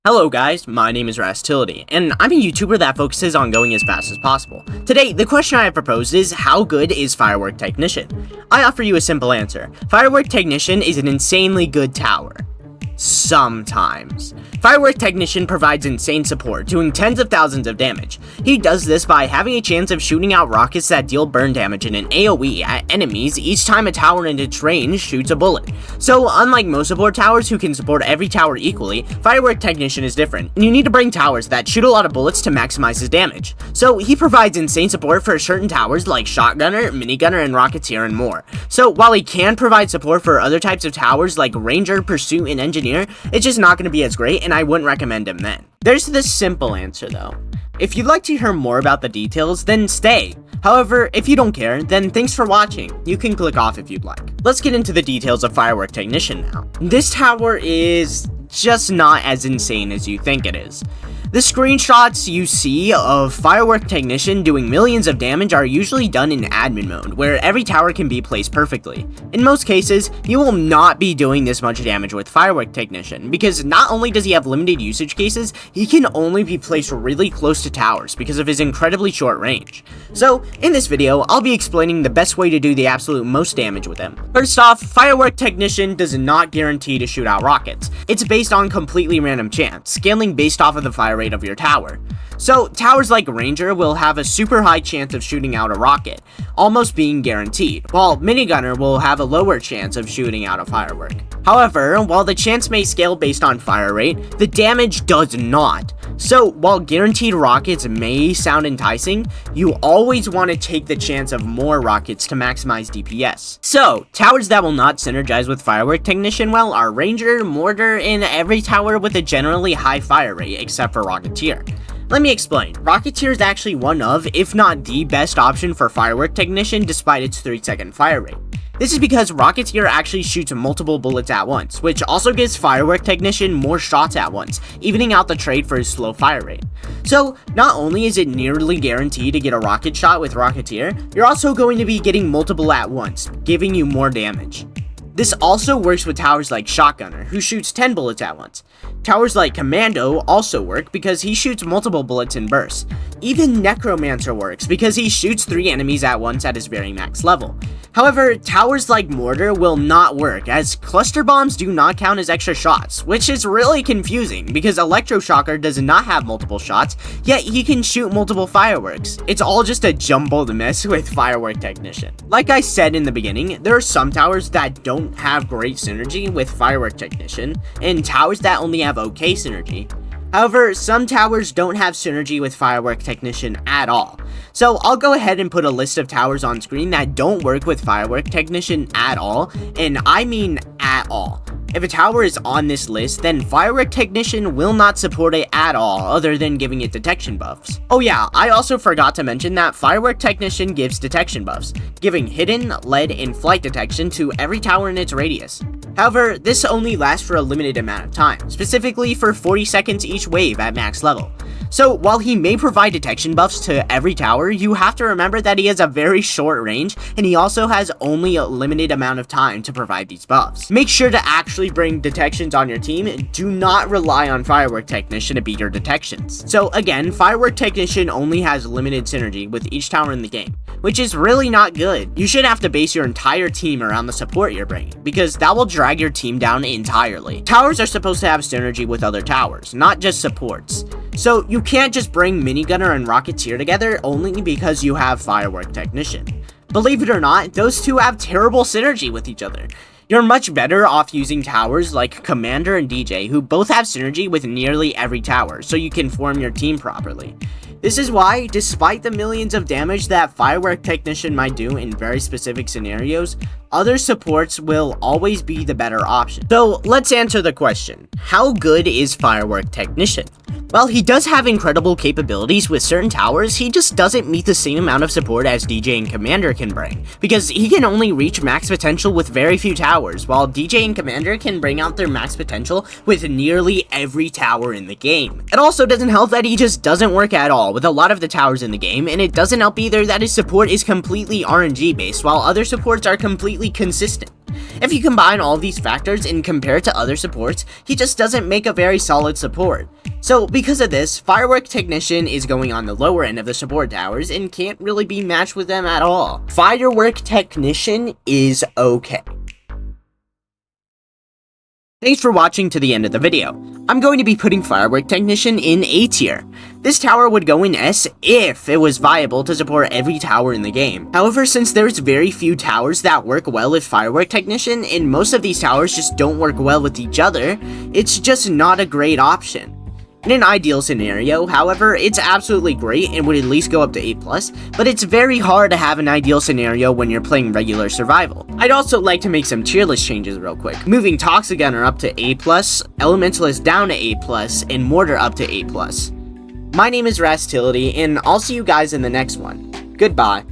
Hello guys, my name is Rastility, and I'm a YouTuber that focuses on going as fast as possible. Today, the question I have proposed is, how good is Firework Technician? I offer you a simple answer. Firework Technician is an insanely good tower. Sometimes. Firework Technician provides insane support, doing tens of thousands of damage. He does this by having a chance of shooting out rockets that deal burn damage in an AoE at enemies each time a tower in its range shoots a bullet. So unlike most support towers who can support every tower equally, Firework Technician is different, and you need to bring towers that shoot a lot of bullets to maximize his damage. So he provides insane support for certain towers like Shotgunner, Minigunner, and Rocketeer, and more. So while he can provide support for other types of towers like Ranger, Pursuit, and Engineer, it's just not going to be as great, and I wouldn't recommend him then. There's the simple answer though. If you'd like to hear more about the details, then stay. However, if you don't care, then thanks for watching. You can click off if you'd like. Let's get into the details of Firework Technician now. This tower is just not as insane as you think it is. The screenshots you see of Firework Technician doing millions of damage are usually done in admin mode, where every tower can be placed perfectly. In most cases, you will not be doing this much damage with Firework Technician, because not only does he have limited usage cases, he can only be placed really close to towers because of his incredibly short range. So, in this video, I'll be explaining the best way to do the absolute most damage with him. First off, Firework Technician does not guarantee to shoot out rockets. It's based on completely random chance, scaling based off of the fire rate of your tower. So towers like Ranger will have a super high chance of shooting out a rocket, almost being guaranteed, while Minigunner will have a lower chance of shooting out a firework. However, while the chance may scale based on fire rate, the damage does not. So while guaranteed rockets may sound enticing, you always want to take the chance of more rockets to maximize DPS. So towers that will not synergize with Firework Technician well are Ranger, Mortar, and every tower with a generally high fire rate except for Rocketeer. Let me explain. Rocketeer is actually one of, if not the best option for Firework Technician despite its 3-second fire rate. This is because Rocketeer actually shoots multiple bullets at once, which also gives Firework Technician more shots at once, evening out the trade for his slow fire rate. So, not only is it nearly guaranteed to get a rocket shot with Rocketeer, you're also going to be getting multiple at once, giving you more damage. This also works with towers like Shotgunner, who shoots 10 bullets at once. Towers like Commando also work because he shoots multiple bullets in bursts. Even Necromancer works because he shoots 3 enemies at once at his very max level. However, towers like Mortar will not work, as cluster bombs do not count as extra shots, which is really confusing because Electroshocker does not have multiple shots, yet he can shoot multiple fireworks. It's all just a jumbled mess with Firework Technician. Like I said in the beginning, there are some towers that don't have great synergy with Firework Technician, and towers that only have okay synergy. However, some towers don't have synergy with Firework Technician at all. So I'll go ahead and put a list of towers on screen that don't work with Firework Technician at all, and I mean at all. If a tower is on this list, then Firework Technician will not support it at all, other than giving it detection buffs. Oh yeah, I also forgot to mention that Firework Technician gives detection buffs, giving hidden, lead, and flight detection to every tower in its radius. However, this only lasts for a limited amount of time, specifically for 40 seconds each wave at max level. So while he may provide detection buffs to every tower, you have to remember that he has a very short range, and he also has only a limited amount of time to provide these buffs. Make sure to actually bring detections on your team, and do not rely on Firework Technician to beat your detections. So again, Firework Technician only has limited synergy with each tower in the game, which is really not good. You should have to base your entire team around the support you're bringing, because that will drag your team down entirely. Towers are supposed to have synergy with other towers, not just supports. So you can't just bring Minigunner and Rocketeer together only because you have Firework Technician. Believe it or not, those two have terrible synergy with each other. You're much better off using towers like Commander and DJ, who both have synergy with nearly every tower, so you can form your team properly. This is why, despite the millions of damage that Firework Technician might do in very specific scenarios, other supports will always be the better option. So let's answer the question, how good is Firework Technician? While he does have incredible capabilities with certain towers, he just doesn't meet the same amount of support as DJ and Commander can bring, because he can only reach max potential with very few towers, while DJ and Commander can bring out their max potential with nearly every tower in the game. It also doesn't help that he just doesn't work at all with a lot of the towers in the game, and it doesn't help either that his support is completely RNG based, while other supports are completely consistent. If you combine all these factors and compare it to other supports, he just doesn't make a very solid support. So because of this, Firework Technician is going on the lower end of the support towers and can't really be matched with them at all. Firework Technician is okay. Thanks for watching to the end of the video. I'm going to be putting Firework Technician in A tier. This tower would go in S if it was viable to support every tower in the game. However, since there's very few towers that work well with Firework Technician, and most of these towers just don't work well with each other, it's just not a great option. In an ideal scenario, however, it's absolutely great and would at least go up to A+, but it's very hard to have an ideal scenario when you're playing regular survival. I'd also like to make some tier list changes real quick, moving Toxic Gunner up to A+, Elementalist down to A+, and Mortar up to A+. My name is Rastility, and I'll see you guys in the next one. Goodbye.